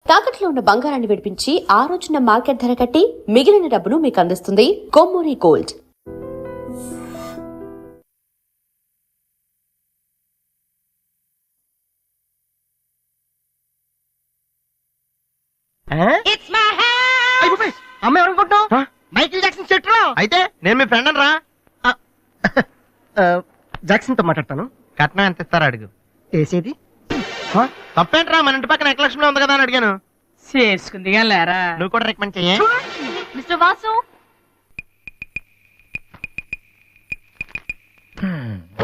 తాకట్లో ఉన్న బంగారాన్ని విడిపించి ఆ రోజున మార్కెట్ ధర కట్టి మిగిలిన డబ్బును మీకు అందిస్తుంది కొమ్మూరి గోల్డ్. అమ్మాయి ఎవరనుకుంటున్నావు? మైకిల్ జాక్సన్ చెట్టులో. అయితే నేను మీ ఫ్రెండ్ అని రా. జాక్సన్ తో మాట్లాడతాను. కట్నం ఎంత ఇస్తారా అడుగు. వేసేది తప్పేంట్రా, మన ఇంటి పక్కన ఎక్లక్ష్మి ఉంది కదా అని అడిగాను. చేసుకుంది లేరా. నువ్వు కూడా రికమెండ్ చెయ్యి. Mister Vasu.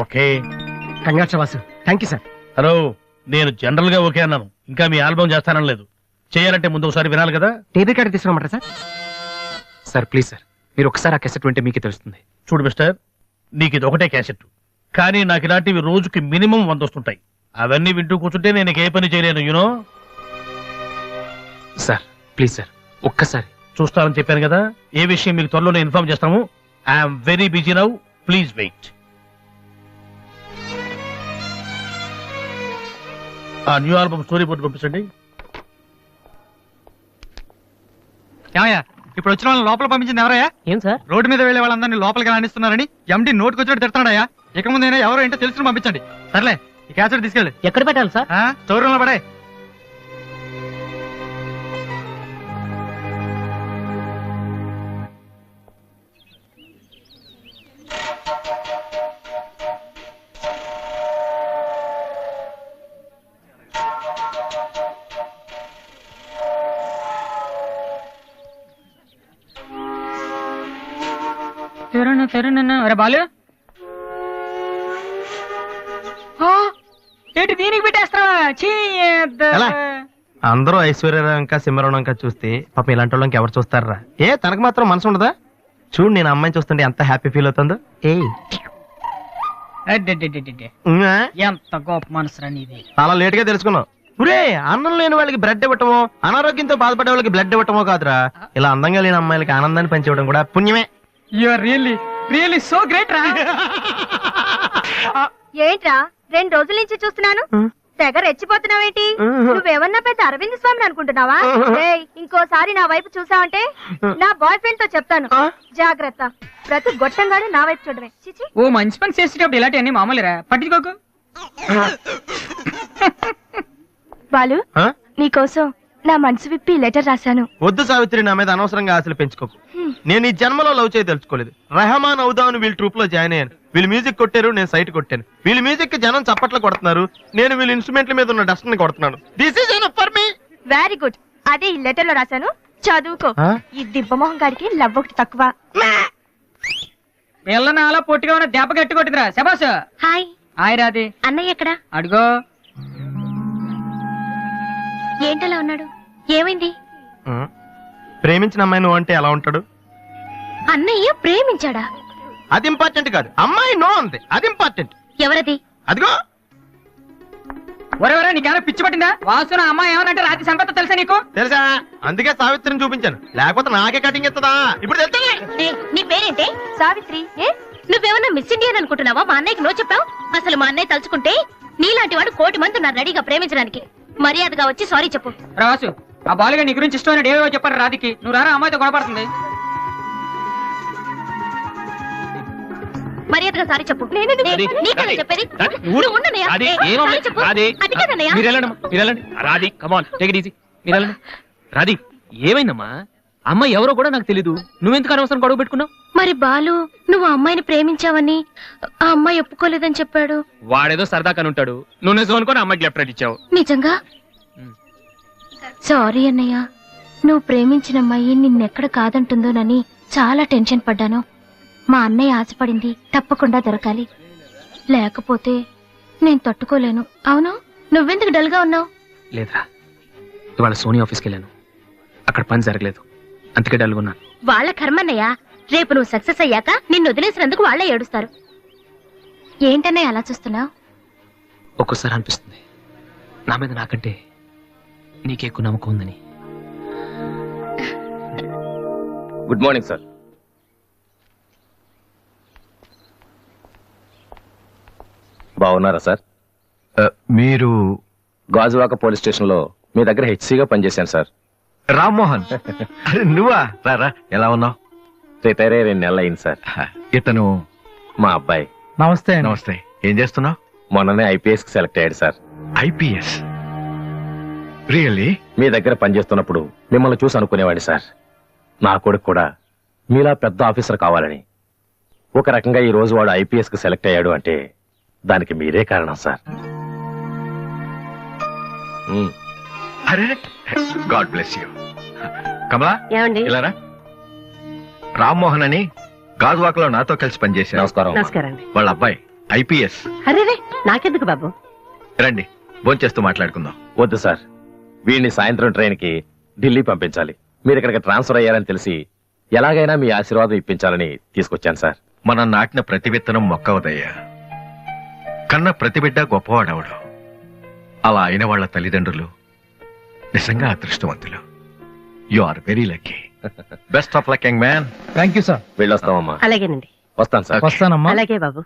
Okay, congrats Vasu. Thank you sir. Hello, నేను జనరల్ గా ఓకే అన్నాను, ఇంకా మీ ఆల్బమ్ చేస్తానని లేదు. చేయాలంటే ముందు ఒకసారి వినాలి కదా. టేబుల్ కార్డు తీసుకురమ్మంటారా సార్? సార్ ప్లీజ్ సార్, మీరు ఒకసారి ఆ క్యాసెట్ వింటే మీకే తెలుస్తుంది. చూడు మిస్టర్, నీకు ఇది ఒకటే క్యాసెట్, కానీ నాకు ఇలాంటివి రోజుకి మినిమం 100 వస్తుంటాయి. అవన్నీ వింటూ కూర్చుంటే నేను ఏ పని చేయలేను. యూనో సార్ ప్లీజ్ సార్, ఒక్కసారి చూస్తానని చెప్పాను కదా. ఏ విషయం మీకు త్వరలోనే ఇన్ఫార్మ్ చేస్తాము. I'm very busy now, please wait. ఆ న్యూ ఆల్బమ్ స్టోరీ బోర్డు పంపించండి. ఏమయ్యా, ఇప్పుడు వచ్చిన వాళ్ళని లోపల పంపించింది ఎవరయ్యా? ఏం సార్? రోడ్డు మీద వెళ్లే వాళ్ళందరినీ లోపలికి రాణిస్తున్నారని ఎండి నోటుకు వచ్చినట్టు తిడుతున్నాడయ్యా. ఇక ముందైనా ఎవరో ఏంటో తెలుసుకుని పంపించండి. సర్లే, ఈ క్యాసెట్ తీసుకెళ్ళి ఎక్కడ పెట్టాలి సార్? స్టోర్ రూమ్ లో పడే. అరే బాలు, ఏంటి దీనికి పెట్టేస్తావా? ఎలా? అందరూ ఐశ్వర్యరావు ఇంకా సింహరావు ఇంకా చూస్తే పాపం ఇలాంటి వాళ్ళకి ఎవరు చూస్తారా? తనకు మాత్రం మనసు ఉండదా? చూడు, నేను అమ్మాయిని చూస్తుంటే ఎంత హ్యాపీ ఫీల్ అవుతుందో. ఎంత గొప్ప మనసురా నీది. చాలా లేట్ గా తెలుసుకున్నావు. ఒరే, అన్నం లేని వాళ్ళకి బ్లడ్ ఇవ్వటమో, అనారోగ్యంతో బాధపడే వాళ్ళకి బ్లడ్ ఇవ్వటమో కాదురా, ఇలా అందంగా లేని అమ్మాయిలకి ఆనందాన్ని పంచివ్వడం కూడా పుణ్యమే. You are really so great రా. ఏంట్రా 2 రోజుల నుంచి చూస్తున్నాను, తెగ రెచ్చిపోతున్నావేంటి? నువ్వేమన్నా పెద్ద అరవింద్ స్వామిని అనుకుంటున్నావా? ఇంకోసారి నా వైపు చూసావంటే నా బాయ్ ఫ్రెండ్ తో చెప్తాను, జాగ్రత్త. ప్రతి గొట్టంగాడు నా వైపు చూడవే. ఓ మంచి పని చేసేటప్పుడు ఇలాంటివన్నీ మామూలురా, పట్టించుకోకు. బాలు, నీకోసం నా మనసు విప్పి లెటర్ రాశాను. వద్దు సావిత్రి, నా మీద అనవసరంగా ఆశలు పెంచుకోకు. నేను ఈ జన్మలో లవ్ చేయ తెలుసుకోలేదు. రెహమాన్ అవుదామని వీళ్ళ ట్రూప్ లో జాయిన్ అయ్యాను. వీళ్ళు మ్యూజిక్ కొట్టారు, నేను సైట్ కొట్టాను. వీళ్ళ మ్యూజిక్ కి జనం చప్పట్లు కొడుతున్నారు, నేను వీళ్ళ ఇన్స్ట్రుమెంట్ల మీద ఉన్న డస్ట్ ని కొడుతున్నాను. This is enough for me. Very good. అదే ఈ లెటర్ లో రాశాను, చదువుకో. ఈ దిబ్బమోహం గారికి లవ్ ఒకటి తక్కువ. పిల్లని అలా పొట్టిగా ఉన్న దెబ్బ గట్టి కొట్టిందిరా. శబాస్. హాయ్. హాయ్ రాది. అన్నయ్య ఎక్కడా? అడుగో. ఏంటలా ఉన్నాడు? ఏమైంది? ప్రేమించిన అమ్మాయి నువ్వు అంటే ఎలా ఉంటాడు? అన్నయ్య ప్రేమించాడా? అది ఇంపార్టెంట్ కాదు, అమ్మాయి నో అంతే, అది ఇంపార్టెంట్. ఎవరది? అదిగో. ఒరే నీకేమైనా పిచ్చి పట్టిందా? వాసు నా అమ్మాయి ఏమనంటే రాత్రి సంపద తెలుసా నీకు? తెలుసా, అందుకే సావిత్రిని చూపించాను, లేకపోతే నాకే కటింగ్ ఇస్తుందా? ఇప్పుడు తెలుసా? నీ పేరేంటే? సావిత్రి. నువ్వేమన్నా మిస్ ఇండియన్ అనుకుంటున్నావా? మా అన్నయ్యకి నో చెప్పావు. అసలు మా అన్నయ్య తలుచుకుంటే నీలాంటి వాడు 1,000,000 మంది ఉన్నారు రెడీగా ప్రేమించడానికి. మర్యాదగా వచ్చి సారీ చెప్పు. రాసు, ఆ బాలుగా నీ గురించి ఇష్టమైన ఏవో చెప్పారు రాధికి. నువ్వు రారా, అమ్మాయితో గొడవపడుతుంది. మర్యాదగా సారీ చెప్పు. చెప్పేది రాధి, ఏమైందమ్మా? అమ్మాయి ఎవరో కూడా నాకు తెలీదు, నువ్వెందుకు అనవసరం గొడవ పెట్టుకున్నావు? మరి బాలు, నువ్వు అమ్మాయిని ప్రేమించావని ఆ అమ్మాయి ఒప్పుకోలేదని చెప్పాడు. వాడేదో సరదా కనుంటాడు, నువ్వు నిజం అనుకోని అమ్మాయికి లెఫ్ట్ రైట్ ఇచ్చావు. నిజంగా? సారీ అన్నయ్య, నువ్వు ప్రేమించిన అమ్మాయి నిన్నెక్కడ కాదంటుందోనని చాలా టెన్షన్ పడ్డాను. మా అన్నయ్య ఆశపడింది తప్పకుండా దొరకాలి, లేకపోతే నేను తట్టుకోలేను. అవును, నువ్వెందుకు డల్ గా ఉన్నావు? లేదురా, ఇవాళ సోనీ ఆఫీస్కి వెళ్ళాను, అక్కడ పని జరగలేదు, అందుకే డల్గా ఉన్నాను. వాళ్ళ కర్మన్నయ్య, రేపు నువ్వు సక్సెస్ అయ్యాక నిన్ను వదిలేసినందుకు వాళ్ళే ఏడుస్తారు. ఏంటన్నయ్య అలా చూస్తున్నావు? ఒక్కోసారి అనిపిస్తుంది నా మీద నాకంటే నీకే ఎక్కువ నమ్మకం ఉందని. Good morning sir. బాగున్నారా సార్? మీరు గాజువాక పోలీస్ స్టేషన్ లో మీ దగ్గర హెచ్సిగా పనిచేశాను సార్. రామ్మోహన్ అరే నువ్వా రారా ఎలా ఉన్నావు? రిటైర్ అయ్యి 2 నెలలు అయింది సార్. ఇతను మా అబ్బాయి. నమస్తే అండి. నమస్తే. ఏం చేస్తున్నావు? మొన్ననే ఐపీఎస్ కి సెలెక్ట్ అయ్యాడు సార్. IPS really? మీ దగ్గర పనిచేస్తున్నప్పుడు మిమ్మల్ని చూసి అనుకునేవాడి సార్, నా కొడుకు కూడా మీలా పెద్ద ఆఫీసర్ కావాలని. ఒక రకంగా ఈ రోజు వాడు ఐపీఎస్ కి సెలెక్ట్ అయ్యాడు అంటే దానికి మీరే కారణం సార్. అరే గాడ్ బ్లెస్ యూ. కమలా ఏమండి? ఇలారా. రామ్మోహన్ అని గాజువాకలో నాతో కలిసి పనిచేశారు. నమస్కారం. నమస్కారం అండి. వాళ్ళ అబ్బాయి ఐపీఎస్. అరే నాకెందుకు బాబు? రండి భోంచేస్తూ మాట్లాడుకుందాం. వద్దు సార్, వీడిని సాయంత్రం ట్రైన్ కి ఢిల్లీ పంపించాలి. మీరు ఇక్కడికి ట్రాన్స్ఫర్ అయ్యారని తెలిసి ఎలాగైనా మీ ఆశీర్వాదం ఇప్పించాలని తీసుకొచ్చాను సార్. మనం నాటిన ప్రతి విత్తనం మొక్కవదయ్యా. కన్న ప్రతి బిడ్డ గొప్పవాడవడు. అలా అయిన వాళ్ళ తల్లిదండ్రులు నిజంగా అదృష్టవంతులు. You are very lucky. Best of luck young man. Thank you sir. వెళ్ళొస్తామమ్మా. అలాగేనండి. వస్తాను సార్. వస్తానమ్మా. అలాగే బాబు.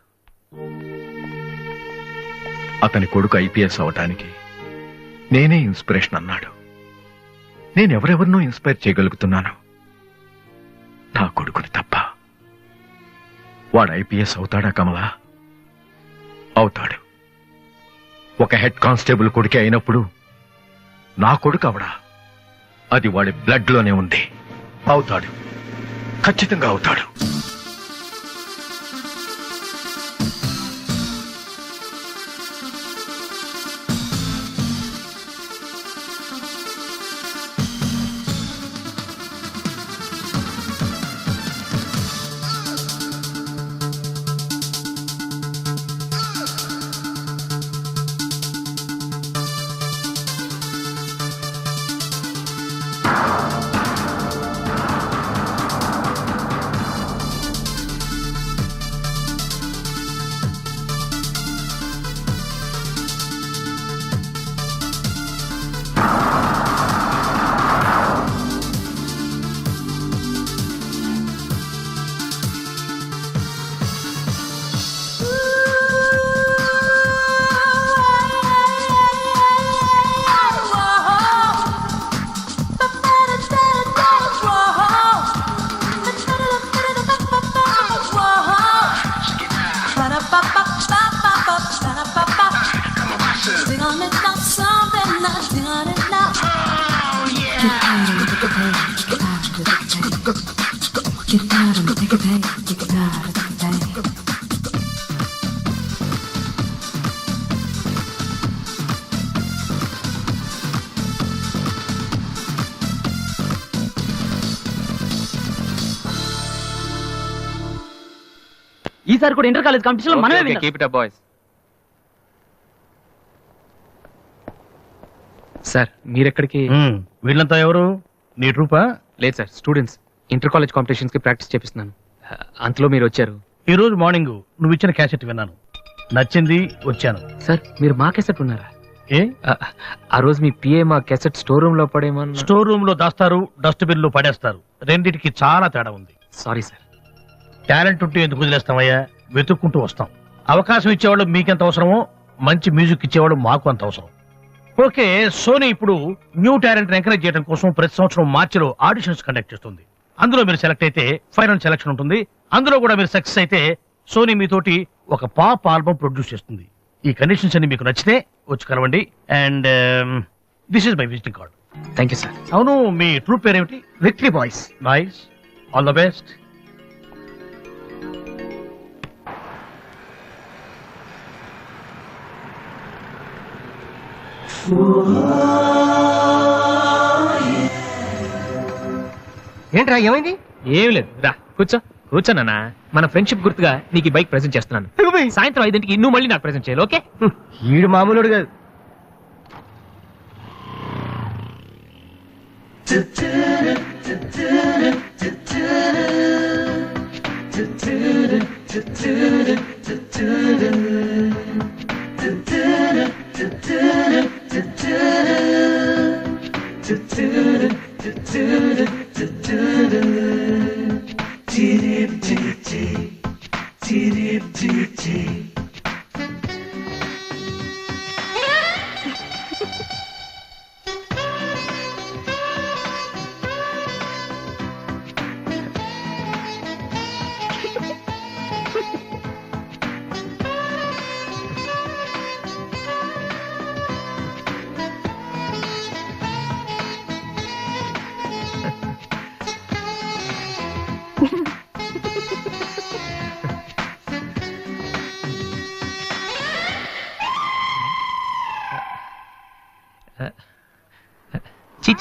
అతని కొడుకు ఐపీఎస్ అవటానికి నేనే ఇన్స్పిరేషన్ అన్నాడు. నేనెవరెవరినో ఇన్స్పైర్ చేయగలుగుతున్నాను, నా కొడుకుని తప్ప. వాడు ఐపీఎస్ అవుతాడా కమలా? అవుతాడు. ఒక హెడ్ కానిస్టేబుల్ కొడుకే అయినప్పుడు నా కొడుకు అవడా? అది వాడి బ్లడ్ లోనే ఉంది. అవుతాడు, ఖచ్చితంగా అవుతాడు. ఈసారి కూడా ఇంటర్ కాలేజ్ కాంపిటీషన్ లో మనమే విన్నాం. Keep it up boys. Sir మీరెక్కడికి? వీళ్ళంతా ఎవరు? నీ ట్రూపా? లేదు sir, students. Inter college competitions కి ప్రాక్టీస్ చేపిస్తున్నాను. అంతలో మీరు వచ్చారు. ఈ రోజు మార్నింగ్ నువ్వు ఇచ్చిన క్యాసెట్ విన్నాను, నచ్చింది, వచ్చాను. సార్ మీరు మా కెసెట్ ఉన్నారా? ఏ? ఆ రోజు మీ పిఏ మా కెసెట్ స్టోర్ రూమ్ లో పడేమన్నా. స్టోర్ రూమ్ లో దాస్తారు, డస్ట్బిన్ లో పడేస్తారు. రెండింటికి చాలా తేడా ఉంది. Sorry sir. టాలెంట్ ఉంటే ఎందుకు వదిలేస్తామయ్యా? వెతుక్కుంటూ వస్తాం. అవకాశం ఇచ్చేవాళ్ళు మీకెంత అవసరమో మంచి మ్యూజిక్ ఇచ్చేవాళ్ళు మాకు అంత అవసరం. ఓకే, సోనీ ఇప్పుడు న్యూ టాలెంట్ ఎంకరేజ్ చేయడం కోసం ప్రతి సంవత్సరం మార్చిలో ఆడిషన్స్ కండక్ట్ చేస్తుంది. అందులో మీరు సెలెక్ట్ అయితే ఫైనల్ సెలక్షన్ ఉంటుంది. అందులో కూడా మీరు సక్సెస్ అయితే సోనీ మీతోటి ఒక పాప్ ఆల్బమ్ ప్రొడ్యూస్ చేస్తుంది. ఈ కండిషన్స్ అన్ని మీకు నచ్చితే వచ్చి కలవండి. And this is my visiting card. Thank you sir. అవును, మీ ట్రూప్ పేరేమిటి? Victory boys. Nice, all the best. ఏంట్రా ఏమైంది? ఏం లేదు, రా కూర్చోనా. మన ఫ్రెండ్షిప్ గుర్తుగా నీకు ఈ బైక్ ప్రెజెంట్ చేస్తున్నాను. సాయంత్రం 5ంటికి నువ్వు మళ్ళీ నాకు ప్రెజెంట్ చేయాలి, ఓకే? ఈడు మామూలుడు కాదు.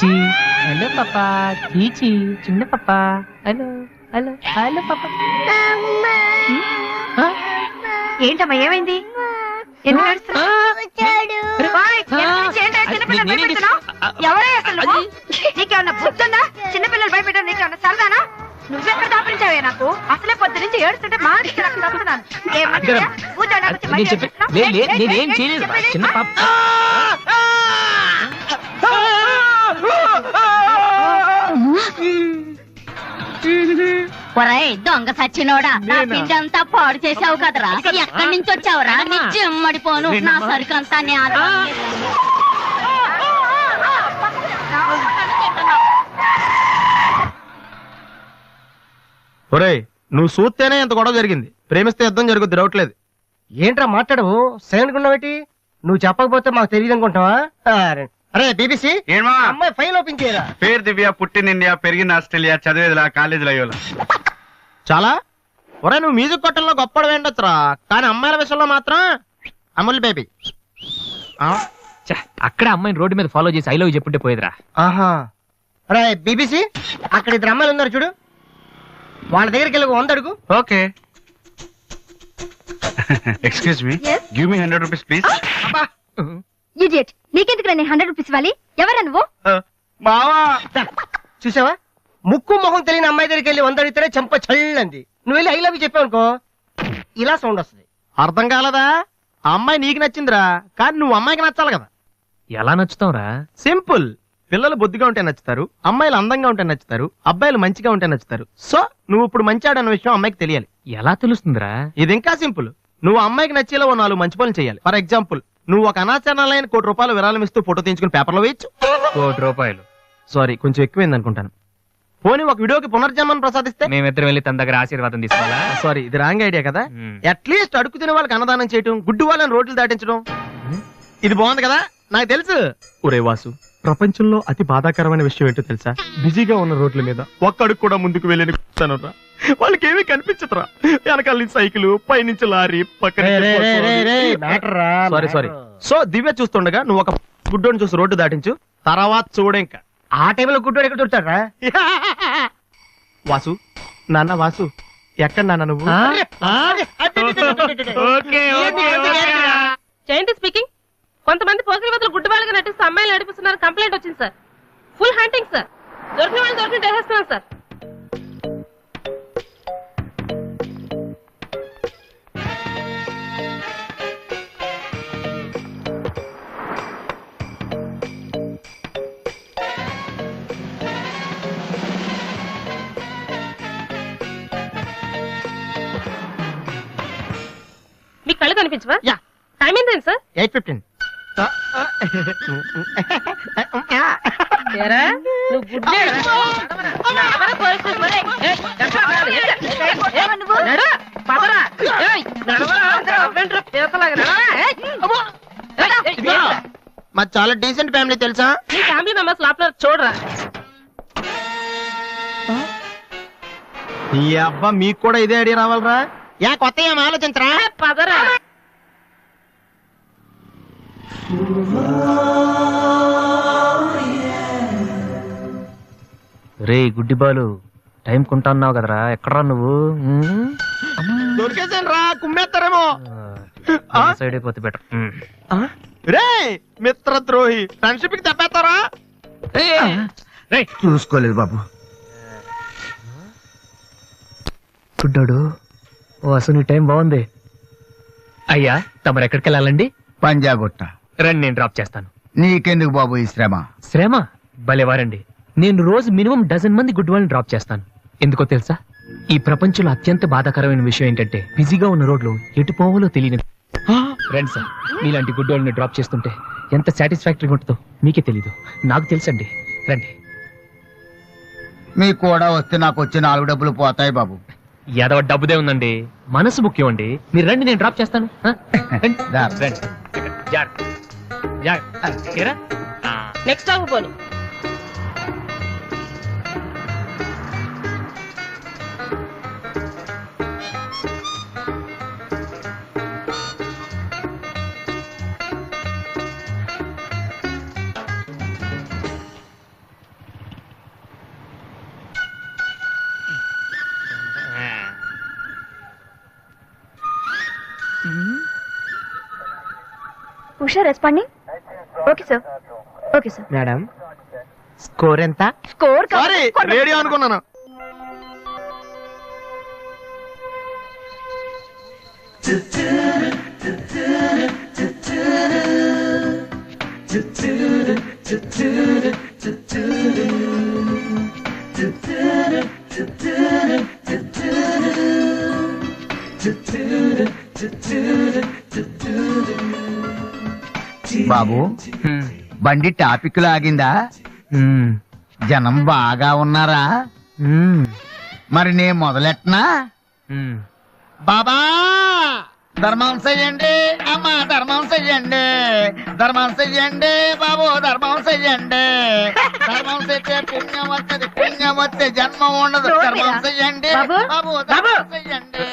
చీచి హలో పాపా చీచి చిన్న పాపా హలో హలో హలో పాపా. ఏంటమ్మా ఏమైంది? ఎందుకు ఏడుస్తున్నావ్? ఓయ్, ఎందుకు నుంచి ఏంటి? చిన్నపిల్లలు భయపెడుతున్నావ్? ఎవరే అసలు నువ్వు? నీకేమన్నా బుద్ధుందా? చిన్నపిల్లలు భయపెట్టడం నీకేమన్నా సరదానా? నువ్వెక్కడ దాపరించావే నాకు? అసలే పొద్దు నుంచి ఏడుస్తుంటే మా ఇంటికి రకం తప్పుతున్నాను. నేనేం చేయలేదు చిన్న పాప. ఒరేయ్ దొంగ సచ్చినోడా, నా పిండి అంతా పాడు చేసావు కదరా. ఎక్కడి నుంచి వచ్చావురా? నీ జిమ్మడిపోను. నా సరుకంతా ఒరేయ్ నువ్వు చూస్తేనే ఎంత గొడవ జరిగింది. ప్రేమిస్తే యుద్ధం జరుగుద్ది, డౌట్ లేదు. ఏంట్రా మాట్లాడవు? సైలెంట్ ఉన్నావేటి? నువ్వు చెప్పకపోతే మాకు తెలియదు అనుకుంటావా? అరే బీబీసీ, అమ్మాయి ఫైల్ ఓపెన్ చేయరా. పేరు దివ్య, పుట్టిన ఇండియా, పెరిగిన ఆస్ట్రేలియా, చదివేదిలా కాలేజీలో అయ్యోలా. చాలా ఒరే నువ్వు మ్యూజిక్ కొట్టంలో గొప్పడు వేండొచ్చురా, కానీ అమ్మాయిల విషయంలో మాత్రం అమూల్ బేబీ. అక్కడ అమ్మాయిని రోడ్డు మీద ఫాలో చేసి ఐ లవ్ చెప్పుంటే పోయేదిరా. ఆహా. అరే బీబీసీ, అక్కడ ఇద్దరు అమ్మాయిలు ఉన్నారు చూడు, వాళ్ళ దగ్గరికి వెళ్ళి 100 అడుగు. Okay. Excuse me, give me 100 rupees please. Idiot, నీకెందుకు నేను 100 రూపీస్ ఇవ్వాలి? ఎవరా నువ్వు? బావా చూసావా, ముక్కు మొహం తెలియని అమ్మాయి దగ్గరికి వెళ్ళి 100 అడిగితేనే చెంప చల్లంది. నువ్వు వెళ్ళి ఐ లవ్ యూ చెప్పావు అనుకో, ఇలా సౌండ్ వస్తుంది. అర్థం కాలదా? ఆ అమ్మాయి నీకు నచ్చిందిరా, కానీ నువ్వు అమ్మాయికి నచ్చాలి కదా. ఎలా నచ్చుతావురా? సింపుల్. పిల్లలు బొద్దుగా ఉంటే నచ్చుతారు, అమ్మాయిలు అందంగా ఉంటే నచ్చుతారు, అబ్బాయిలు మంచిగా ఉంటే నచ్చుతారు. సో నువ్వు ఇప్పుడు మంచాడన్న విషయం అమ్మాయికి తెలియాలి. ఎలా తెలుస్తుందిరా? ఇది ఇంకా సింపుల్. నువ్వు అమ్మాయికి నచ్చేలా 4 మంచి పనులు చేయాలి. ఫర్ ఎగ్జాంపుల్, నువ్వు ఒక అనాచరణలైన ₹1,00,00,000 విరాళం ఇస్తూ ఫోటో తీయించుకుని పేపర్లో వేయచ్చు. ₹1,00,00,000 సారీ, కొంచెం ఎక్కువైంది అనుకుంటాను. పోనీ ఒక వీడియోకి పునర్జన్మను ప్రసాదిస్తే మేమిద్దరం వెళ్ళి తన దగ్గర ఆశీర్వాదం తీసుకోవాలా? సారీ, ఇది రాంగ్ ఐడియా కదా. అట్లీస్ట్ అడుగు తినే వాళ్ళకి అన్నదానం చేయటం, గుడ్డు వాళ్ళని రోడ్లు దాటించడం, ఇది బాగుంది కదా. నాకు తెలుసు. ఒరే వాసు, ప్రపంచంలో అతి బాధాకరమైన విషయం ఏంటో తెలుసా? బిజీగా ఉన్న రోడ్ల మీద ఒక్క అడుగు కూడా ముందుకు వెళ్ళని కూర్చానురా, వాళ్ళకి ఏమీ కనిపించదురా. వెనకాల నుంచి సైకిల్, పైనుంచి లారీ, పక్కన సారీ. సో దివ్య చూస్తుండగా నువ్వు ఒక గుడ్డోని చూసి రోడ్డు దాటించు, తర్వాత చూడే. ఇంకా ఆ టైంలో గుడ్డోడు ఎక్కడ దొరుకుతాడా? వాసు, నాన్న వాసు, ఎక్కడ నాన్న నువ్వు? జయంతి స్పీకింగ్. కొంతమంది పోకిరి వద్దలు గుడ్డి వాళ్ళగా నటిస్తూ అమ్మాయిలు నడిపిస్తున్నారు. కంప్లైంట్ వచ్చింది సార్. Full hunting sir. దొరికిన వాళ్ళు దొరికి చేసేస్తున్నాం సార్. మీకు కళ్ళు కనిపించవా? టైం ఏంటండి సార్? 8:15. నువ్వు గుడ్డే మాది చాలా డీసెంట్ ఫ్యామిలీ తెలుసా? నీ ఫ్యామిలీ మెంబర్స్ లోపల చూడరా. ఈ అబ్బా మీకు కూడా ఇదే ఐడియా రావాలరా? యా కొత్త ఏం ఆలోచించరా? పదరా. రే గుడ్డి బాలు, టైం కొంటా అన్నావు కదరా, ఎక్కడరా నువ్వు? దొరికేసాను రా, కుమ్మేస్తారేమో. సైడ్ అయిపోతే బెటర్. రే మిత్రద్రోహి, ఫ్రెండ్షిప్ కి తప్పేస్తారా? చూసుకోలేదు బాబు. గుడ్డాడు, ఓ అసలు టైం బాగుంది. అయ్యా తమరు ఎక్కడికి వెళ్ళాలండి? పంజాగుట్ట. రండి, నేను డ్రాప్ చేస్తాను. నీకెందుకు బాబు ఈ శ్రమ? శ్రమ భలేవారండి. నేను రోజు మినిమం 12 మంది గుడ్ వాళ్ళని డ్రాప్ చేస్తాను. ఎందుకో తెలుసా? ఈ ప్రపంచంలో అత్యంత బాధాకరమైన విషయం ఏంటంటే, బిజీగా ఉన్న రోడ్లు ఎటు పోవాలో తెలియదు. ఫ్రెండ్స్, మీలాంటి గుడ్ వాళ్ళని డ్రాప్ చేస్తుంటే ఎంత సాటిస్ఫాక్టరీగా ఉంటుందో మీకే తెలీదు, నాకు తెలుసండి. రండి. మీకు కూడా వస్తే నాకు వచ్చే 4 డబ్బులు పోతాయి బాబు. ఏదో డబ్బుదే ఉందండి, మనసు ముఖ్యం అండి. మీరు రండి, నేను డ్రాప్ చేస్తాను. నెక్స్ట్ ఆగు పోను. Usha responding. Okay sir, okay sir. Madam score ఎంత? స్కోర్ సారీ రేడియో అనుకున్నాను. బాబు బండి టాపిక్ లాగిందా? జనం బాగా ఉన్నారా? మరి నేను మొదలెట్టనా? బాబా ధర్మం చెయ్యండి, అమ్మా ధర్మం చెయ్యండి, ధర్మం చెయ్యండి బాబు, ధర్మం చెయ్యండి. ధర్మం చేస్తే పుణ్యం వస్తుంది, పుణ్యం వస్తే జన్మ ఉండదు. ధర్మం చెయ్యండి బాబు, ధర్మం చెయ్యండి.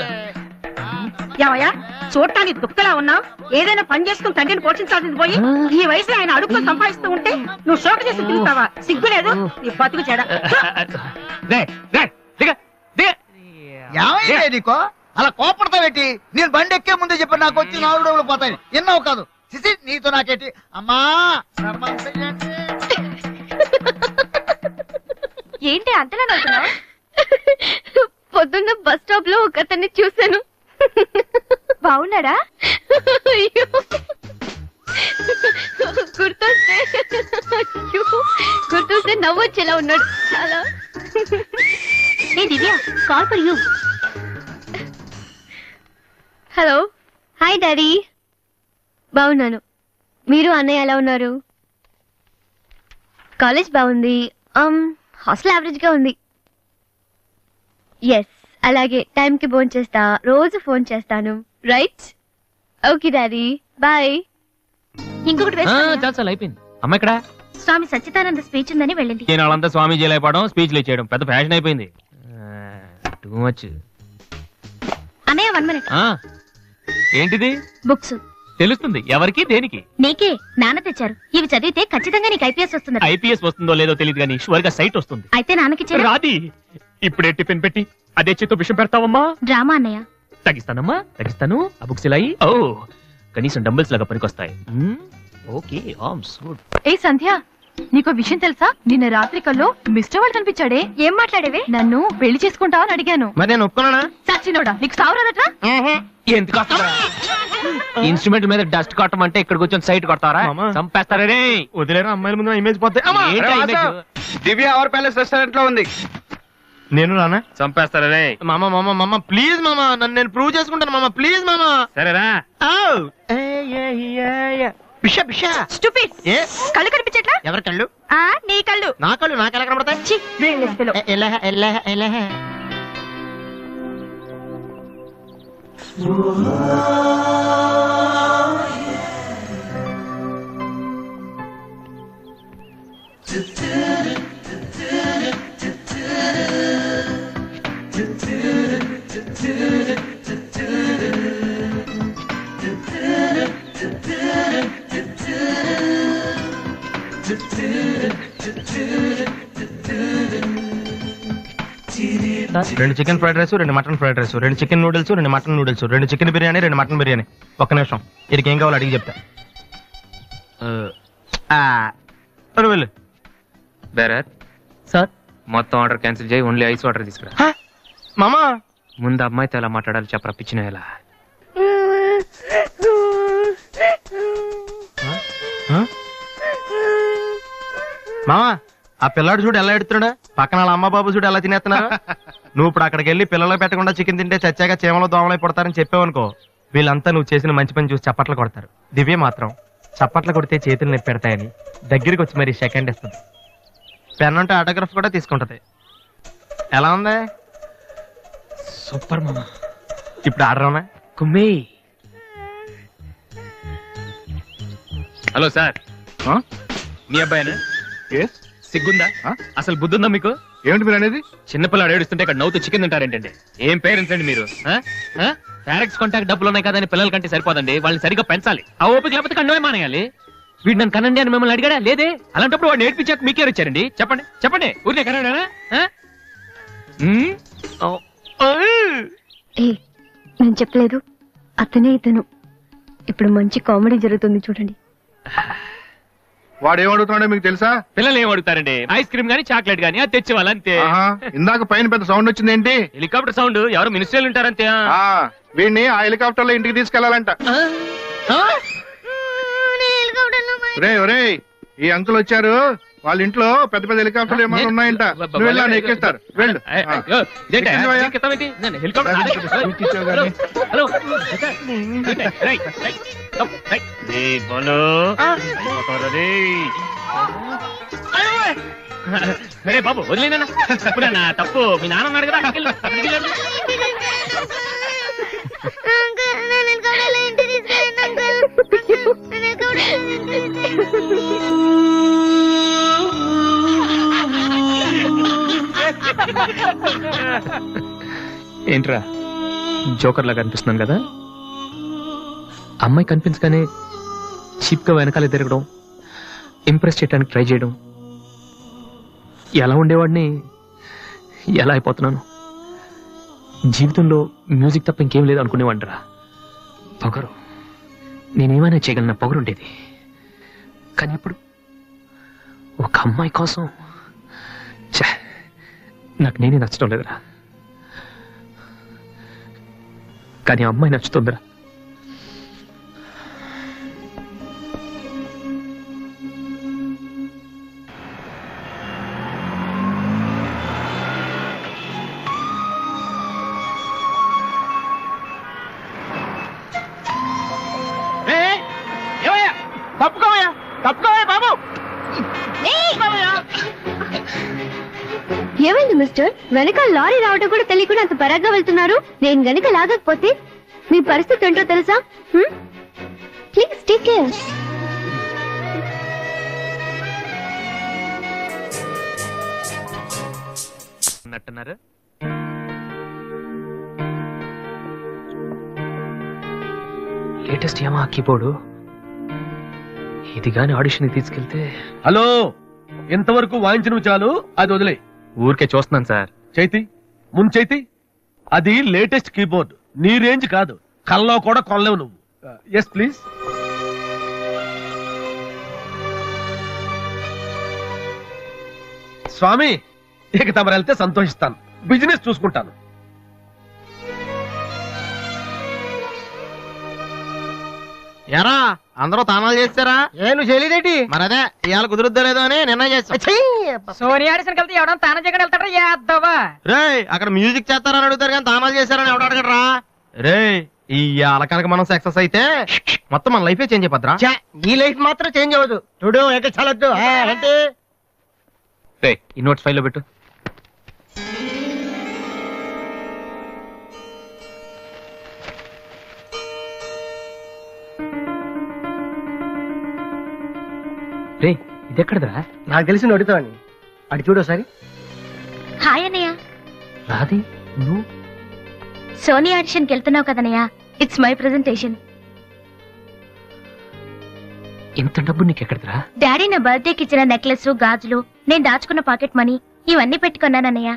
ఏమయ్యా చూడటానికి దుఃఖలా ఉన్నావు? ఏదైనా పని చేసుకుని తండ్రిని పోషించాల్సింది పోయి ఈ వయసులో ఆయన అడుగులు సంపాదిస్తూ ఉంటే నువ్వు షోక చేసి తిరుగుతావా? సిగ్గు లేదు నీ బతుకు చెడ. ఏమైంది నీకో అలా కోపడతా పెట్టి? నేను బండి ఎక్కే ముందే చెప్పి నాకు వచ్చి 4 డబ్బులు పోతాయి. ఎన్నో కాదు సిసి, నీతో నాకేటి? అమ్మా ధర్మం చెయ్యండి. ఏంటి అంతలా నవ్వుతున్నావు? పొద్దున్న బస్ స్టాప్ లో ఒక అతన్ని చూశాను. బాగున్నాడా? గుర్తొస్తే నవ్వొచ్చేలా ఉన్నాడు చాలా. ఏ Divya, call for you. Hello, hi daddy. బాగున్నాను. మీరు అన్నయ్య ఎలా ఉన్నారు? కాలేజ్ బాగుంది. హాస్టల్ యావరేజ్ గా ఉంది. ఎస్, అలాగే టైంకి ఫోన్ చేస్తా, రోజు ఫోన్ చేస్తాను. రైట్? Okay daddy, bye. ఇంకొకటి చాలా అయిపోయింది. అమ్మ ఇక్కడ స్వామి సచ్చిదానంద స్పీచ్ ఉందని వెళ్ళింది. వాళ్ళంతా స్వామీజీ అయిపోవడం, స్పీచ్లు ఇచ్చేయడం పెద్ద ఫ్యాషన్ అయిపోయింది. Too much. అన్నయ్య 1 minute. ఏంటిది? బుక్స్. తెలుస్తుంది ఎవరికి దేనికి? నీకే. నాన్న తెచ్చారు. ఇవి చదివితే ఖచ్చితంగా నీకు ఐపీఎస్ వస్తుంది. ఐపీఎస్ వస్తుందో లేదో తెలియదు కానీ షువర్ గా సైట్ వస్తుంది. అయితే నాన్నకి రాది. ఇప్పుడే టిఫిన్ పెట్టి అదే చేత్తో విషయం పెడతావమ్మా? డ్రామా అన్నయ్య. తగ్గిస్తానమ్మా, తగ్గిస్తాను. ఆ బుక్స్ ఇలా ఓ కనీసం డంబుల్స్ లాగా పనికొస్తాయి. Okay, arms good. ఏ సంధ్య, నీకో విషయం తెలుసా? నిన్న రాత్రి కల్లో మిస్టర్ వాళ్ళు కనిపించాడే. ఏం మాట్లాడేవే? నన్ను పెళ్లి చేసుకుంటావా అని అడిగాను. మరి నేను ఒప్పుకున్నానా? సచ్చినోడా, నీకు సావరాదట్రా? ఎందుకు ఇన్స్ట్రుమెంట్ మీద డస్ట్ కొట్టమంటే ఇక్కడ కూర్చొని సైట్ కొడతారా? చంపేస్తారా రే. వదిలేరా, అమ్మాయిల ముందు ఇమేజ్ పోతాయి. దివ్య అవర్ ప్యాలెస్ రెస్టారెంట్ లో ఉంది. నేను రానా? చంపేస్తారా రే. మామ మామ మామ ప్లీజ్ మామ, నన్ను నేను ప్రూవ్ చేసుకుంటాను మామ, ప్లీజ్ మామ. సరేరా. కళ్ళు కనిపించట్లా? ఎవరి కళ్ళు? నీ కళ్ళు. నా కళ్ళు నాకు ఎలా కనబడతాయి? రెండు చికెన్ ఫ్రైడ్ రైస్, రెండు మటన్ ఫ్రైడ్ రైస్, రెండు చికెన్ నూడిల్స్, రెండు మటన్ నూడిల్స్, రెండు చికెన్ బిర్యానీ, రెండు మటన్ బిర్యానీ. ఒక్క నిమిషం, ఇది ఏం కావాలో అడిగి చెప్తా. వెళ్ళు. బేరర్ సార్, మొత్తం ఆర్డర్ క్యాన్సిల్ చేయి, ఓన్లీ ఐస్ వాటర్ తీసుకురా. మామా ముందు అమ్మాయితో ఎలా మాట్లాడాలి చెప్పరా, పిచ్చిన ఎలా? మామా ఆ పిల్లాడు చూడు ఎలా ఎడుతున్నాడా, పక్కన వాళ్ళ అమ్మ బాబు చూడు ఎలా తినేస్తున్నాడు. నువ్వు ఇప్పుడు అక్కడికి వెళ్ళి పిల్లలు పెట్టకుండా చికెన్ తింటే చచ్చాక చీమలో దోమలై పడతారని చెప్పావనుకో, వీళ్ళంతా నువ్వు చేసిన మంచి పని చూసి చప్పట్లు కొడతారు. దివ్య మాత్రం చప్పట్లు కొడితే చేతులు నొప్పి పెడతాయని దగ్గరికి వచ్చి మరి సెకండ్ ఇస్తుంది. పెన్ అంటే ఆటోగ్రాఫ్ కూడా తీసుకుంటది. ఎలా ఉంది? సూపర్ మామా. ఇప్పుడు ఆర్డర్ ఉన్నా కుమ్మి. హలో సార్, మీ అబ్బాయినా? సిగ్గుందా? అసలు బుద్ధుందా మీకు? ఏమిటి మీరు అనేది? చిన్నపిల్లాడు ఏడుస్తుంటే ఇక్కడ నవ్వుతూ చికెన్ తింటారేంటండి? ఏం పేరెంట్స్ అండి మీరు? డైరెక్ట్ కాంటాక్ట్ డబ్బులు ఉన్నాయి కదని పిల్లల కంటే సరిపోదండి, వాళ్ళని సరిగ్గా పెంచాలి. ఆ ఓపిక లేకపోతే కన్నమే మానేయాలి. వీడు నన్ను కనండి అని మిమ్మల్ని అడిగాడా? లేదే. అలాంటప్పుడు వాడు నేర్పించాక మీకే వచ్చారండి. చెప్పండి చెప్పండి, ఊరినే కన్నాడా? నేను చెప్పలేదు, అతనే ఇతను. ఇప్పుడు మంచి కామెడీ జరుగుతుంది చూడండి. వాడు ఏమడుగుతున్నాడో మీకు తెలుసా? పిల్లలు ఏం అడుగుతారండి? ఐస్ క్రీమ్ గానీ చాక్లెట్ గానీ అది తెచ్చేవాళ్ళు అంతే. ఇందాక పైన పెద్ద సౌండ్ వచ్చింది ఏంటి? Helicopter sound. ఎవరు మినిస్టర్లు ఉంటారంతే. వీడిని ఆ హెలికాప్టర్ లో ఇంటికి తీసుకెళ్లాలంట. ఒరే ఈ అంకుల్ వచ్చారు, వాళ్ళ ఇంట్లో పెద్ద పెద్ద హెలికాప్టర్లు ఏమైనా ఉన్నాయంట. నువ్వు వెళ్ళాను ఎక్కిస్తారు. వెళ్ళు. అరే బాబు వదిలేనా? ఇప్పుడన్నా తప్పు. మీ నాన్న ఉన్నాడు కదా. ఏంట్రా జోకర్ లాగా అనిపిస్తున్నాను కదా? అమ్మాయి కనిపించగానే చీప్ గా వెనకాల తిరగడం, ఇంప్రెస్ చేయడానికి ట్రై చేయడం, ఎలా ఉండేవాడిని ఎలా అయిపోతున్నాను. జీవితంలో మ్యూజిక్ తప్ప ఇంకేం లేదు అనుకునేవాడిరా. పొగరు, నేనేమైనా చేయగలన పొగరు ఉండేది. కానీ ఇప్పుడు ఒక అమ్మాయి కోసం నాకు నేనే నచ్చడం లేదురా. కానీ అమ్మాయి నచ్చుతుందిరా. తప్పుకోవయ్యా, తప్పుకోవయ్యా బాబు. ఏమైంది మిస్టర్? వెనక లారీ రావడం కూడా తెలియకుండా అంత పరాగ్గా వెళ్తున్నారు. నేను గనుక లాగకపోతే మీ పరిస్థితి ఏంటో తెలుసా? Please take care. అన్నట్టున్నారు. లేటెస్ట్ యమహా కీబోర్డు ఇది గాని ఆడిషన్ తీసుకెళ్తే. హలో, ఇంతవరకు వాయించిన చాలు, అది వదిలే. ఊరికే చూస్తున్నాను సార్. చైతి ముందు చైతి, అది లేటెస్ట్ కీబోర్డ్, నీ రేంజ్ కాదు, కల్లో కూడా కొనలేవు నువ్వు. Yes please. స్వామి, ఇక తమరు వెళ్తే సంతోషిస్తాను, బిజినెస్ చూసుకుంటాను. ఎరా అందరూ తానాలు చేస్తారా? నువ్వు చేయలేదేంటి? మరి అదే ఇవాళ కుదురుద్దో లేదో అని నిర్ణయం చేస్తా. సోనియా ఆడిషన్ వెళ్తే ఎవడో తాన జగన్ వెళ్తాడు. యాదవా రే, అక్కడ మ్యూజిక్ చేస్తారని అడుగుతారు కానీ తానాలు చేస్తారని ఎవడు అడగడరా? రే, ఇవాళ కనుక మనం సక్సెస్ అయితే మొత్తం మన లైఫే చేంజ్ అయిపోద్రా. ఈ లైఫ్ మాత్రం చేంజ్ అవ్వదు. చూడు ఎక్కడ చాలొద్దు అంటే. ఈ నోట్స్ ఫైల్లో పెట్టు. రే, ఇది ఎక్కడదా? నాకు తెలిసి నువ్వు అడుగుతావని. అటు చూడు ఒకసారి. హాయ్ అన్నయ్య. రాది, నువ్వు సోనియా ఆడిషన్కి వెళ్తున్నావు కదన్నయ్య. It's my presentation. ఇంత డబ్బు నీకు ఎక్కడదా? డాడీ నా బర్త్డేకి ఇచ్చిన నెక్లెస్, గాజులు, నేను దాచుకున్న పాకెట్ మనీ ఇవన్నీ పెట్టుకున్నానన్నయ్య.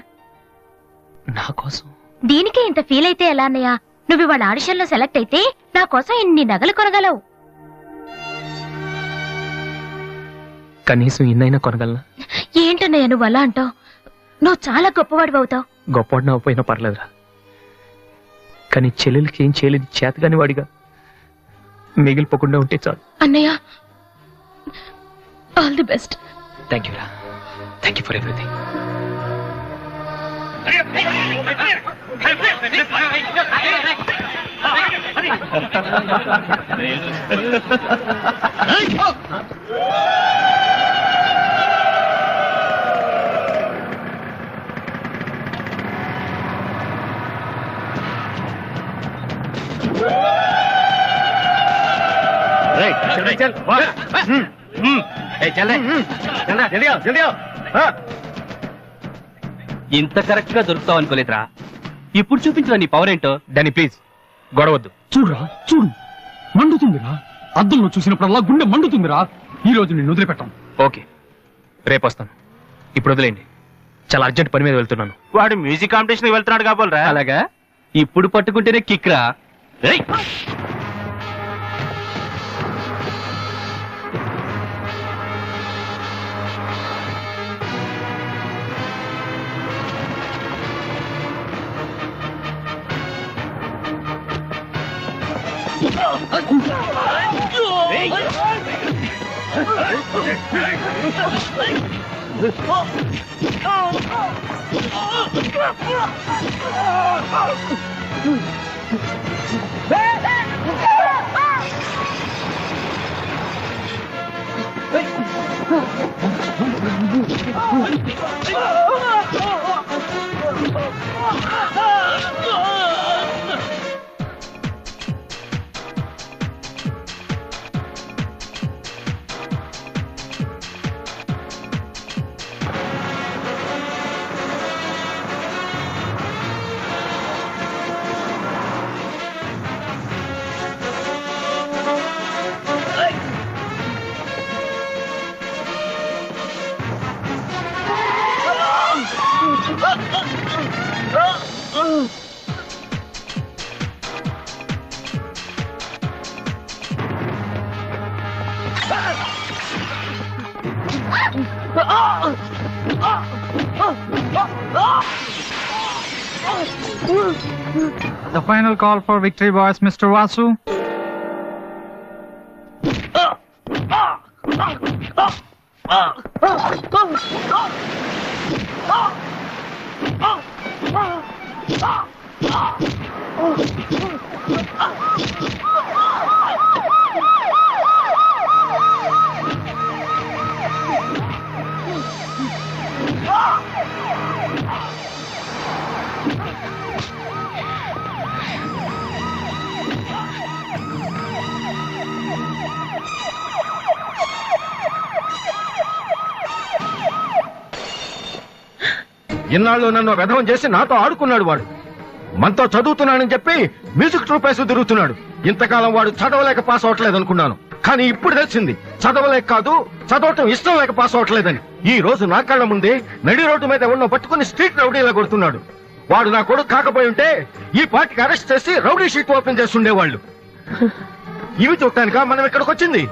నా కోసం? దీనికే ఇంత ఫీల్ అయితే ఎలా అన్నయ్య? నువ్వు ఇవాళ ఆడిషన్ లో సెలెక్ట్ అయితే నా కోసం ఇన్ని నగలు కొనగలవు. కనీసం ఇన్నైనా కొనగలనా? ఏంటన్నయ్య నువ్వు అలా అంటావు? నువ్వు చాలా గొప్పవాడివి అవుతావు. గొప్పవాడిని అవ్వపోయినా పర్లేదురా, కానీ చెల్లెలకి ఏం చేయలేదు చేతగాని వాడిగా మిగిలిపోకుండా ఉంటే చాలు. అన్నయ్య, all the best. Thank you రా, థ్యాంక్ యూ ఫర్ ఎవ్రీథింగ్. ఇంత కరెక్ట్ గా దొరుకుతావు అనుకోలేదురా. ఇప్పుడు చూపించరా నీ పవర్ ఏంటో. దాన్ని ప్లీజ్ గొడవద్దు. చూడురా, చూడు, మండుతుందిరా. అద్దంలో చూసినప్పుడల్లా గుండె మండుతుందిరా. ఈ రోజు నేను వదిలిపెట్టాను. ఓకే, రేపు వస్తాను. ఇప్పుడు వదిలేండి, చాలా అర్జెంట్ పని మీద వెళ్తున్నాను. వాడు మ్యూజిక్ కాంపిటీషన్ వెళ్తున్నాడు కాబోలరా. అలాగా? ఇప్పుడు పట్టుకుంటేనే కిక్ రా. The final call for victory, boys, Mr. Vasu. ఇన్నాళ్ళు నన్ను వెధవం చేసి నాతో ఆడుకున్నాడు వాడు. మనతో చదువుతున్నానని చెప్పి మ్యూజిక్ ట్రూప్ వేసి తిరుగుతున్నాడు. ఇంతకాలం వాడు చదవలేక పాస్ అవట్లేదు అనుకున్నాను, కానీ ఇప్పుడు తెలిసింది చదవలేక కాదు, చదవటం ఇష్టం లేక పాస్ అవట్లేదని. ఈ రోజు నా కళ్ళ ముందే నడి రోడ్డు మీద ఉన్న పట్టుకుని స్ట్రీట్ రౌడీలా కొడుతున్నాడు. వాడు నా కొడుకు కాకపోయి ఉంటే ఈ పార్టీకి అరెస్ట్ చేసి రౌడీ షీట్ ఓపెన్ చేస్తుండేవాళ్ళు. ఇవి చూడటానికా మనం ఇక్కడికి వచ్చింది?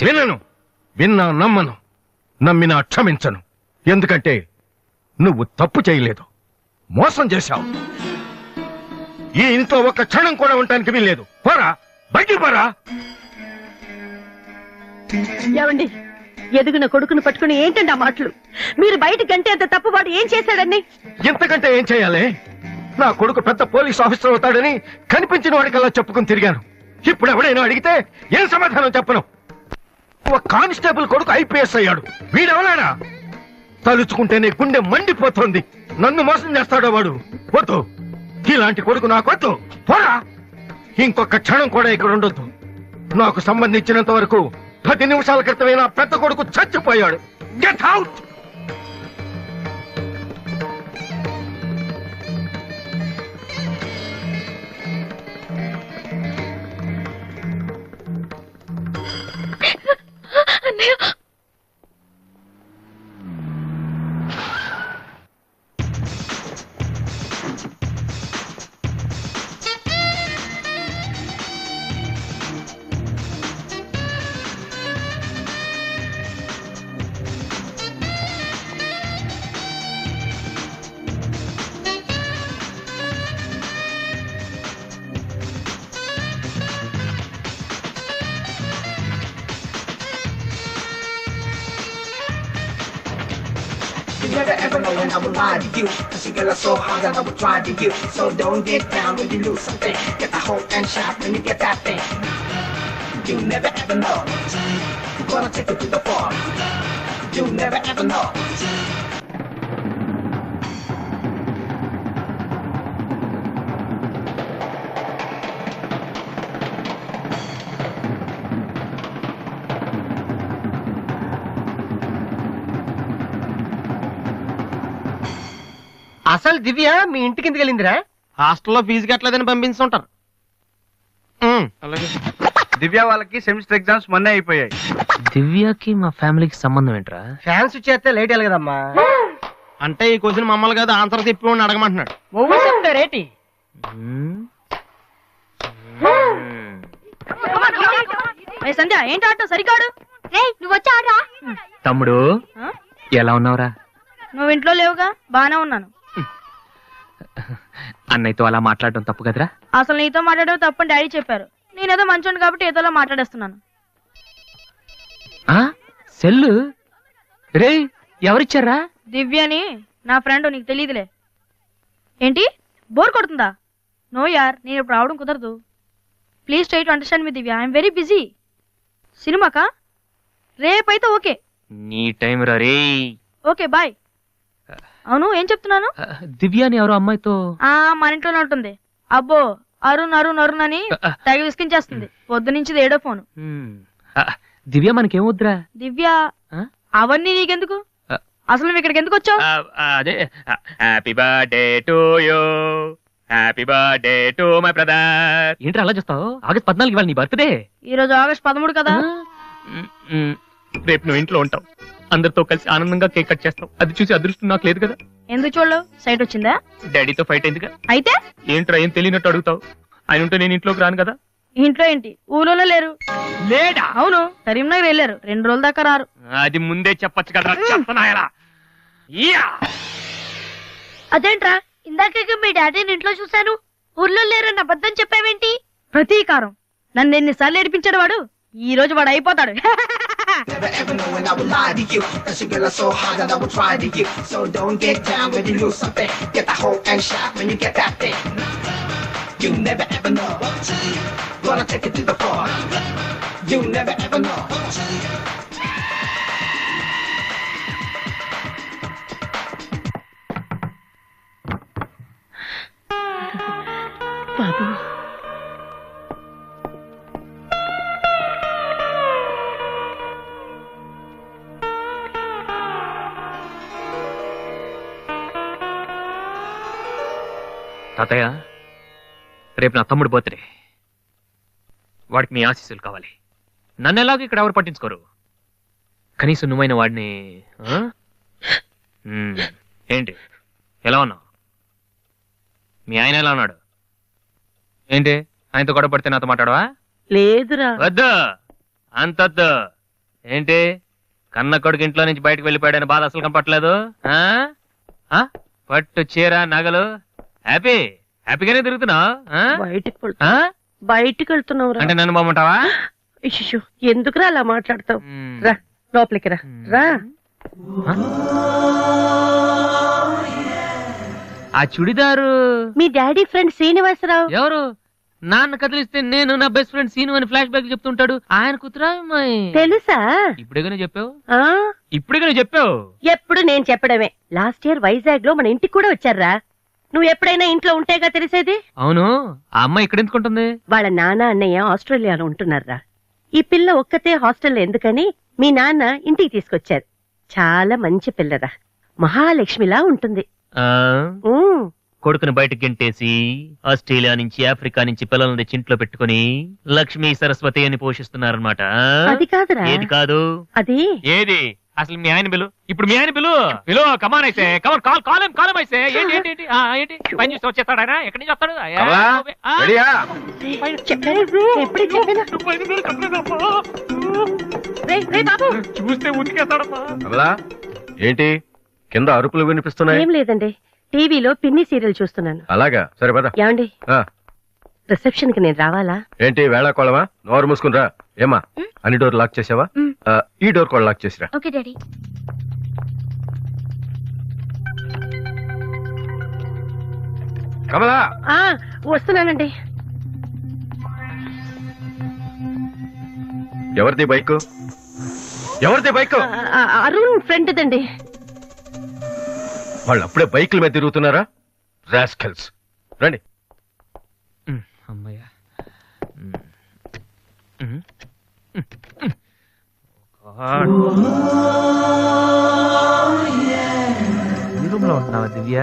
వినను, విన్నా నమ్మను, నమ్మినా క్షమించను. ఎందుకంటే నువ్వు తప్పు చేయలేదు, మోసం చేశావు. ఈ ఇంట్లో ఒక్క క్షణం కూడా ఉండటానికి వీల్లేదు. పోరా, బయటికి పోరా. ఏమండి, ఎదుగున కొడుకును పట్టుకుని ఏంటండి ఆ మాటలు? మీరు బయటికి గంటే అంత తప్పు వాడు ఏం చేశాడని? ఇంతకంటే ఏం చేయాలి? నా కొడుకు పెద్ద పోలీస్ ఆఫీసర్ అవుతాడని కనిపించిన వాడికల్లా చెప్పుకుని తిరిగాను. ఇప్పుడు ఎవడైనా అడిగితే ఏం సమాధానం చెప్పను? ఒక కానిస్టేబుల్ కొడుకు ఐపీఎస్ అయ్యాడు. వీడెవలాడా? తలుచుకుంటేనే గుండె మండిపోతోంది. నన్ను మోసం చేస్తాడో వాడు? వద్దు, ఇలాంటి కొడుకు నాకొద్దు. పోరా, ఇంకొక క్షణం కూడా ఇక్కడ ఉండొద్దు. నాకు సంబంధించినంత వరకు 10 నిమిషాల క్రితమే నా పెద్ద కొడుకు చచ్చిపోయాడు. Get out. You never ever know when I will lie to you, cause you get so hard that I will try to you. So don't get down when you lose something. Get the hope and shot when you get that thing. You never ever know. I'm gonna take you to the farm. You never ever know. అసలు దివ్య మీ ఇంటి కిందకి వెళ్ళిందిరా? హాస్టల్లో fee కట్టలేదని పంపిస్తుంటారు. దివ్య వాళ్ళకి semester exams మొన్నే అయిపోయాయి. దివ్యకి మా ఫ్యామిలీకి సంబంధం ఏంట్రా? ఫ్యాన్స్ వచ్చేస్తే లేట్ అయ్యాలి కదమ్మా. అంటే ఈ క్వశ్చన్ మమ్మల్ని కాదు, ఆన్సర్ చెప్పి అడగమంటున్నాడు. నువ్వు చెప్తారేటి? సంధ్య ఏంటి ఆటో సరికాడు నువ్వు వచ్చి ఆడరా. తమ్ముడు ఎలా ఉన్నావురా? నువ్వు ఇంట్లో లేవుగా, బానే ఉన్నాను. అన్నయ్యతో అలా మాట్లాడడం తప్పు కదరా? అసలు నీతో మాట్లాడడం తప్పని డాడీ చెప్పారు. నేనేదో మంచోండి కాబట్టి ఏదోలా మాట్లాడేస్తున్నాను. సెల్లు రే ఎవరిచ్చారా? దివ్యని నా ఫ్రెండ్, నీకు తెలియదులే. ఏంటి బోర్ కొడుతుందా? నో యార్, నేను ఇప్పుడు రావడం కుదరదు. ప్లీజ్ ట్రై టు అండర్స్టాండ్ మీ దివ్య, ఐఎమ్ వెరీ బిజీ. సినిమాకా? రేపైతే ఓకే. నీ టైం రా రే. Okay bye. అవును ఏం చెప్తున్నాను? దివ్య అని ఎవరో అమ్మాయితో మన ఇంట్లోనే ఉంటుంది. అబ్బో అరుణ్ అరుణ్ అరుణ్ అని తెగ విసికించేస్తుంది. పొద్దు నుంచి ఏడో ఫోను. దివ్య మనకేం వద్దురా. దివ్య అవన్నీ నీకెందుకు? అసలు నువ్వు ఇక్కడికి ఎందుకు వచ్చావు? అదే happy birthday to you, happy birthday to my brother. ఏంటి అలా చూస్తావు? ఆగస్ట్ 14 ఇవాళ నీ బర్త్డే. ఈ రోజు ఆగస్ట్ 13 కదా. రేపు నువ్వు ఇంట్లో ఉంటావు, అందరితో కలిసి ఆనందంగా కేక్ కట్ చేస్తావు. అది చూసి అదృష్టం నాకు లేదు కదా. ఎందుకు చూడలేవు? సైట్ వచ్చిందా? డాడీతో ఫైట్ అయిందిగా. అయితే ఏంట్రా ఏం తెలియనట్టు అడుగుతావు? ఆయన ఉంటే నేను ఇంట్లోకి రాను కదా. ఇంట్లో ఏంటి, ఊళ్ళోనే లేరు. లేడా? అవును, కరీంనగర్ వెళ్ళారు. 2 రోజుల దాకా రారు. అది ముందే చెప్పొచ్చు కదా. చెప్పనాయరా. అదేంట్రా, ఇందాక మీ డాడీని ఇంట్లో చూశాను, ఊర్లో లేరన్న అబద్ధం చెప్పావేంటి? ప్రతీకారం. నన్ను ఎన్నిసార్లు ఏడిపించాడు వాడు, ఈ రోజు వాడు అయిపోతాడు. Never ever know when I would lie to you. Cause your girl is so hard that I would try to you. So don't get down when you lose something. Get that hoe and shot when you get that thing. You never ever know. Gonna take it to the floor. You never ever know. బాబు తాతయ్య, రేపు నా తమ్ముడు birthday. వాడికి మీ ఆశీస్సులు కావాలి. నన్ను ఎలాగో ఇక్కడ ఎవరు పట్టించుకోరు, కనీసం నువ్వైన వాడిని. ఏంటి ఎలా ఉన్నావు? మీ ఆయన ఎలా ఉన్నాడు? ఏంటి ఆయనతో గొడవ పడితే నాతో మాట్లాడవా? లేదురా. వద్దు, అంతొద్దు. ఏంటి కన్న కొడుకు ఇంట్లో నుంచి బయటకు వెళ్ళిపోయాడని బాధ అసలు కనపట్లేదు. పట్టు చీర నగలు హ్యాపీగానే తిరుగుతున్నావు. బయటికి వెళ్తున్నావు అంటే నన్ను బాగుంటావా? ఎందుకురా అలా మాట్లాడతావు? రా లోపలికి రా. రా. ఆ చుడిదారు మీ డాడీ ఫ్రెండ్ శ్రీనివాసరావు. ఎవరు? నాన్న కదిలిస్తే నేను నా బెస్ట్ ఫ్రెండ్ సీను అని ఫ్లాష్ బ్యాక్ చెప్తుంటాడు. ఆయన కూతురా? తెలుసా? ఇప్పుడేగానే చెప్పావు. ఎప్పుడు నేను చెప్పడమే. లాస్ట్ ఇయర్ వైజాగ్ లో మన ఇంటికి కూడా వచ్చారా. నువ్వు ఎప్పుడైనా ఇంట్లో ఉంటేగా తెలిసేది. అవును, ఆ అమ్మాయి ఇక్కడ ఎందుకుంటుంది? వాళ్ళ నాన్న అన్నయ్య ఆస్ట్రేలియాలో ఉంటున్నారా. ఈ పిల్ల ఒక్కతే హాస్టల్లో ఎందుకని మీ నాన్న ఇంటికి తీసుకొచ్చారు. చాలా మంచి పిల్లరా, మహాలక్ష్మిలా ఉంటుంది. కొడుకుని బయటకు గెంటేసి ఆస్ట్రేలియా నుంచి ఆఫ్రికా నుంచి పిల్లల్ని తెచ్చి ఇంట్లో పెట్టుకుని లక్ష్మీ సరస్వతి అని పోషిస్తున్నారన్నమాట. అది కాదురా. ఏది కాదు? అది ఏది? అసలు మీ ఆయన బిలు. ఇప్పుడు మీ ఆయన బిలు కమాన్ అయితే కమాన్ కాలం అయితే ఏంటి పని చూస్తే వచ్చేస్తాడు ఆయన. ఎక్కడి నుంచి వస్తాడు? చూస్తే ఉతికేస్తాడమ్మా. ఏంటి కింద అరుపులు వినిపిస్తున్నాయి? ఏం లేదండి, టీవీలో పిన్ని సీరియల్ చూస్తున్నాను. అలాగా, సరే పద. ఏమండి, రిసెప్షన్ కి నేను రావాలా? ఏంటి వేళాకోళమా? నోరు మూసుకుని రా. ఏమా అన్ని డోర్ లాక్ చేసావా? ఈ డోర్ కూడా లాక్ చేసిరా. Okay daddy. కమలా వస్తున్నానండి. ఎవరిది బైక్? అరుణ్ ఫ్రెండ్ దండి. వాళ్ళు అప్పుడే బైకుల మీద తిరుగుతున్నారా? రాస్కల్స్. రండి. అమ్మయ్యా. రూమ్ లో ఉంటున్నావా దివ్య?